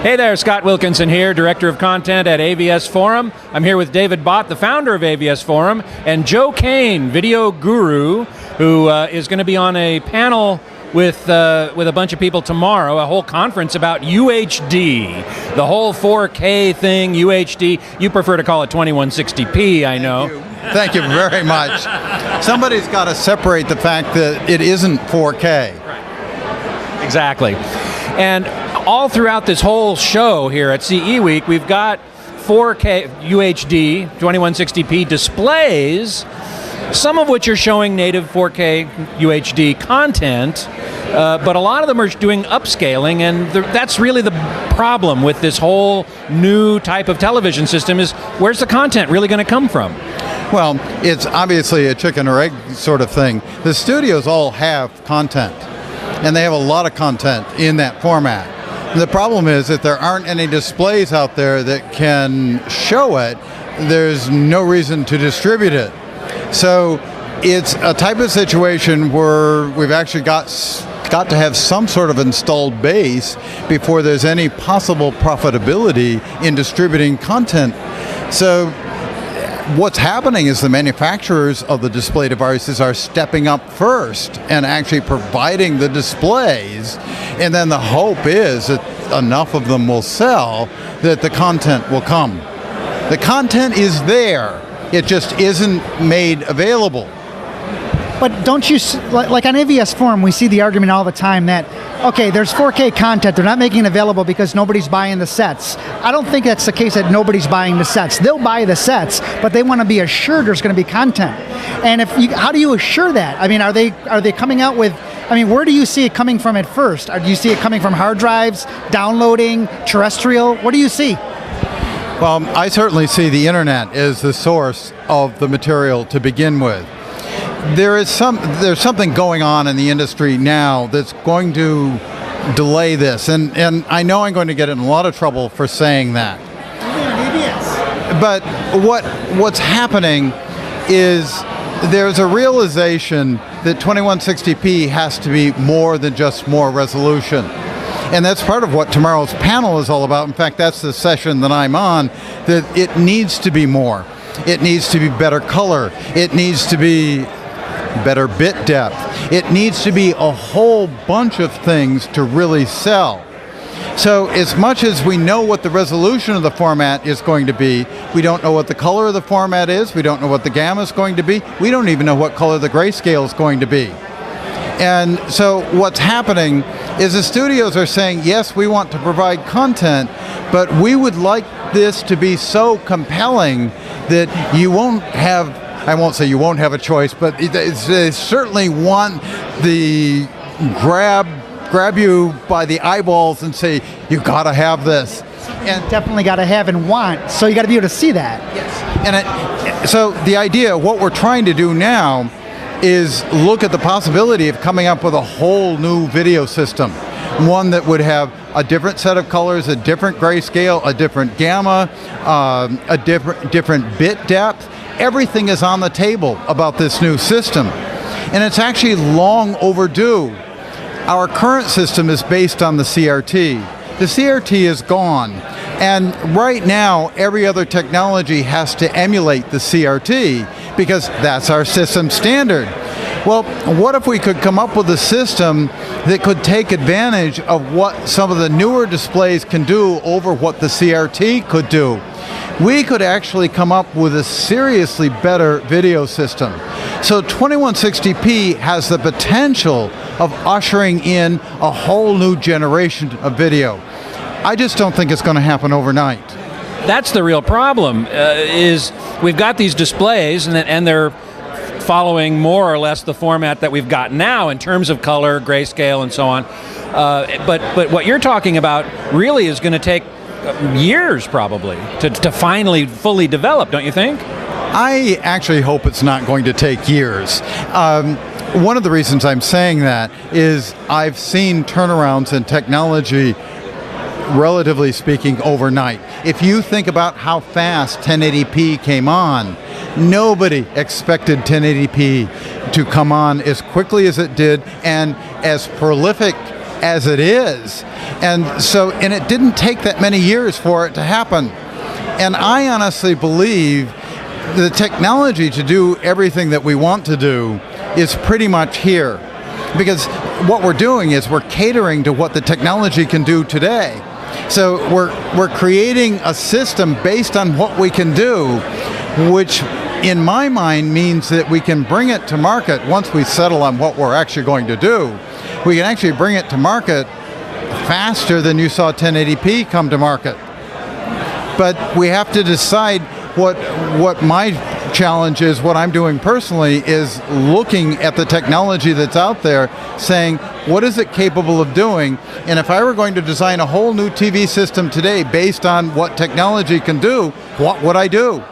Hey there, Scott Wilkinson here, Director of Content at AVS Forum. I'm here with David Bott, the founder of AVS Forum, and Joe Kane, video guru, who is going to be on a panel with a bunch of people tomorrow, a whole conference about UHD, the whole 4K thing, UHD. You prefer to call it 2160p, I know. Thank you very much. Somebody's got to separate the fact that it isn't 4K. Right. Exactly. And all throughout this whole show here at CE Week, we've got 4K UHD, 2160p displays, some of which are showing native 4K UHD content, but a lot of them are doing upscaling, and that's really the problem with this whole new type of television system is where's the content really going to come from? Well, it's obviously a chicken or egg sort of thing. The studios all have content, and they have a lot of content in that format. The problem is that there aren't any displays out there that can show it. There's no reason to distribute it. So it's a type of situation where we've actually got to have some sort of installed base before there's any possible profitability in distributing content. So what's happening is the manufacturers of the display devices are stepping up first and actually providing the displays, and then the hope is that enough of them will sell that the content will come. The content is there, it just isn't made available. But don't you, like on AVS Forum, we see the argument all the time that, okay, there's 4K content, they're not making it available because nobody's buying the sets. I don't think that's the case that nobody's buying the sets. They'll buy the sets, but they want to be assured there's going to be content. And how do you assure that? I mean, are they coming out with, I mean, where do you see it coming from at first? Do you see it coming from hard drives, downloading, terrestrial? What do you see? Well, I certainly see the internet as the source of the material to begin with. There's something going on in the industry now that's going to delay this, and I know I'm going to get in a lot of trouble for saying that. But what's happening is there's a realization that 2160p has to be more than just more resolution. And that's part of what tomorrow's panel is all about. In fact, that's the session that I'm on, that it needs to be more. It needs to be better color. It needs to be better bit depth. It needs to be a whole bunch of things to really sell. So as much as we know what the resolution of the format is going to be, we don't know what the color of the format is, we don't know what the gamma is going to be, we don't even know what color the grayscale is going to be. And so what's happening is the studios are saying, yes, we want to provide content, but we would like this to be so compelling that you won't have, I won't say you won't have a choice, but they certainly want the grab you by the eyeballs and say, you gotta have this. And definitely gotta have and want, so you gotta be able to see that. Yes. And so the idea, what we're trying to do now is look at the possibility of coming up with a whole new video system. One that would have a different set of colors, a different grayscale, a different gamma, a different bit depth. Everything is on the table about this new system. And it's actually long overdue. Our current system is based on the CRT. The CRT is gone. And right now, every other technology has to emulate the CRT because that's our system standard. Well, what if we could come up with a system that could take advantage of what some of the newer displays can do over what the CRT could do? We could actually come up with a seriously better video system. So 2160p has the potential of ushering in a whole new generation of video. I just don't think it's going to happen overnight. That's the real problem, is we've got these displays and they're following more or less the format that we've got now in terms of color, grayscale, and so on. But what you're talking about really is going to take years probably to finally fully develop, don't you think? I actually hope it's not going to take years. One of the reasons I'm saying that is I've seen turnarounds in technology, relatively speaking, overnight. If you think about how fast 1080p came on, nobody expected 1080p to come on as quickly as it did and as prolific as it is. And it didn't take that many years for it to happen. And I honestly believe the technology to do everything that we want to do is pretty much here. Because what we're doing is we're catering to what the technology can do today. So we're creating a system based on what we can do, which in my mind means that we can bring it to market once we settle on what we're actually going to do. We can actually bring it to market faster than you saw 1080p come to market. But we have to decide what my challenge is, what I'm doing personally, is looking at the technology that's out there, saying, what is it capable of doing? And if I were going to design a whole new TV system today based on what technology can do, what would I do?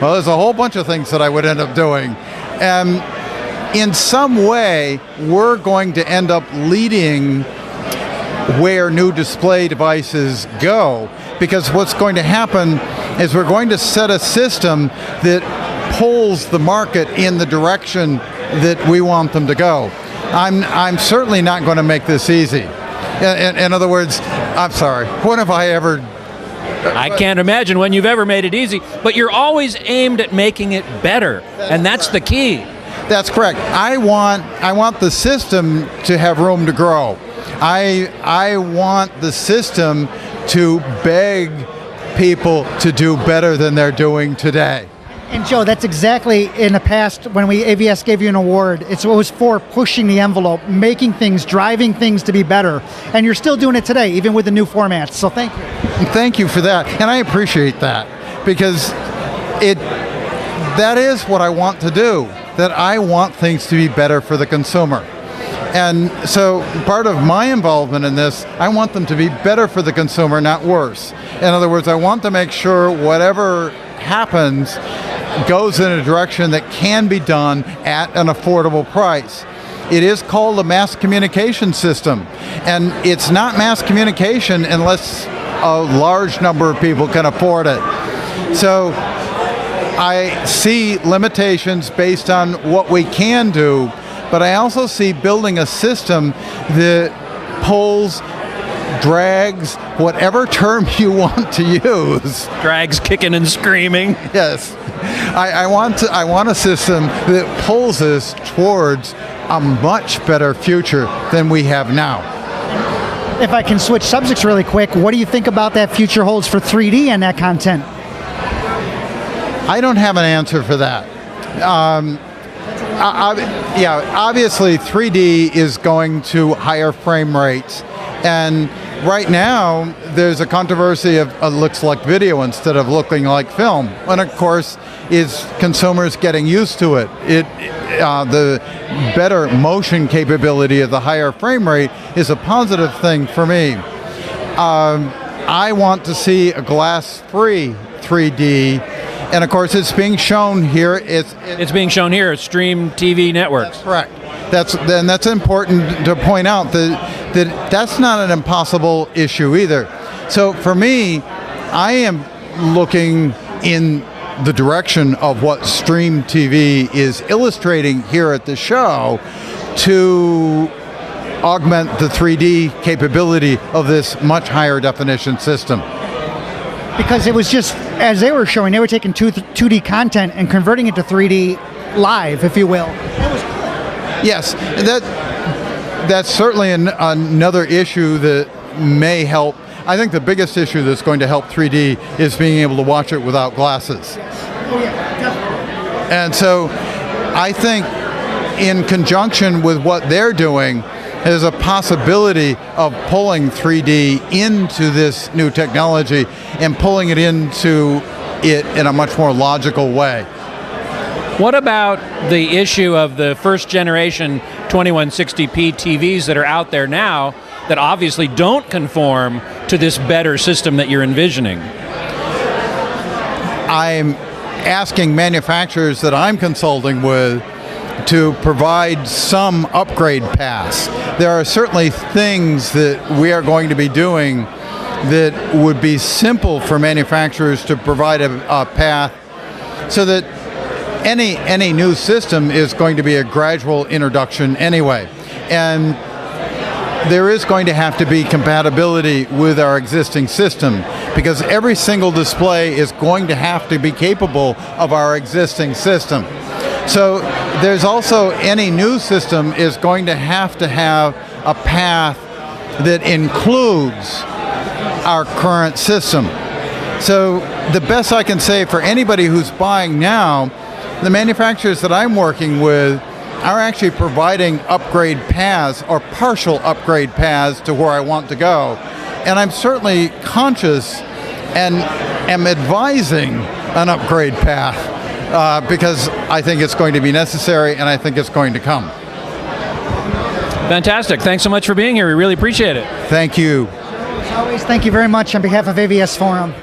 Well, there's a whole bunch of things that I would end up doing. And in some way, we're going to end up leading where new display devices go, because what's going to happen is we're going to set a system that pulls the market in the direction that we want them to go. I'm certainly not going to make this easy. In other words, I'm sorry, when have I ever... I can't imagine when you've ever made it easy, but you're always aimed at making it better, and that's the key. That's correct. I want the system to have room to grow. I want the system to beg people to do better than they're doing today. And Joe, that's exactly in the past when AVS gave you an award. It was for pushing the envelope, making things, driving things to be better. And you're still doing it today, even with the new formats. So thank you. Thank you for that. And I appreciate that, because that is what I want to do, that I want things to be better for the consumer. And so part of my involvement in this, I want them to be better for the consumer, not worse. In other words, I want to make sure whatever happens goes in a direction that can be done at an affordable price. It is called a mass communication system, and it's not mass communication unless a large number of people can afford it. So I see limitations based on what we can do, but I also see building a system that pulls, drags, whatever term you want to use. Drags kicking and screaming. Yes. I want a system that pulls us towards a much better future than we have now. If I can switch subjects really quick, what do you think about that future holds for 3D and that content? I don't have an answer for that. Obviously 3D is going to higher frame rates, and right now there's a controversy of looks like video instead of looking like film, and of course is consumers getting used to it. The better motion capability of the higher frame rate is a positive thing for me. I want to see a glass-free 3D. And of course, it's being shown here. It's being shown here at Stream TV Networks. That's correct. That's important to point out that that's not an impossible issue either. So for me, I am looking in the direction of what Stream TV is illustrating here at the show to augment the 3D capability of this much higher definition system. Because it was just, as they were showing, they were taking 2D content and converting it to 3D live, if you will. That was cool. Yes, that's certainly another issue that may help. I think the biggest issue that's going to help 3D is being able to watch it without glasses. Oh yeah, definitely. And so I think in conjunction with what they're doing, there's a possibility of pulling 3D into this new technology and pulling it into it in a much more logical way. What about the issue of the first generation 2160p TVs that are out there now that obviously don't conform to this better system that you're envisioning? I'm asking manufacturers that I'm consulting with to provide some upgrade paths. There are certainly things that we are going to be doing that would be simple for manufacturers to provide a path, so that any new system is going to be a gradual introduction anyway. And there is going to have to be compatibility with our existing system, because every single display is going to have to be capable of our existing system. So there's also, any new system is going to have a path that includes our current system. So the best I can say for anybody who's buying now, the manufacturers that I'm working with are actually providing upgrade paths or partial upgrade paths to where I want to go. And I'm certainly conscious and am advising an upgrade path because I think it's going to be necessary and I think it's going to come. Fantastic. Thanks so much for being here. We really appreciate it. Thank you. As always, thank you very much on behalf of AVS Forum.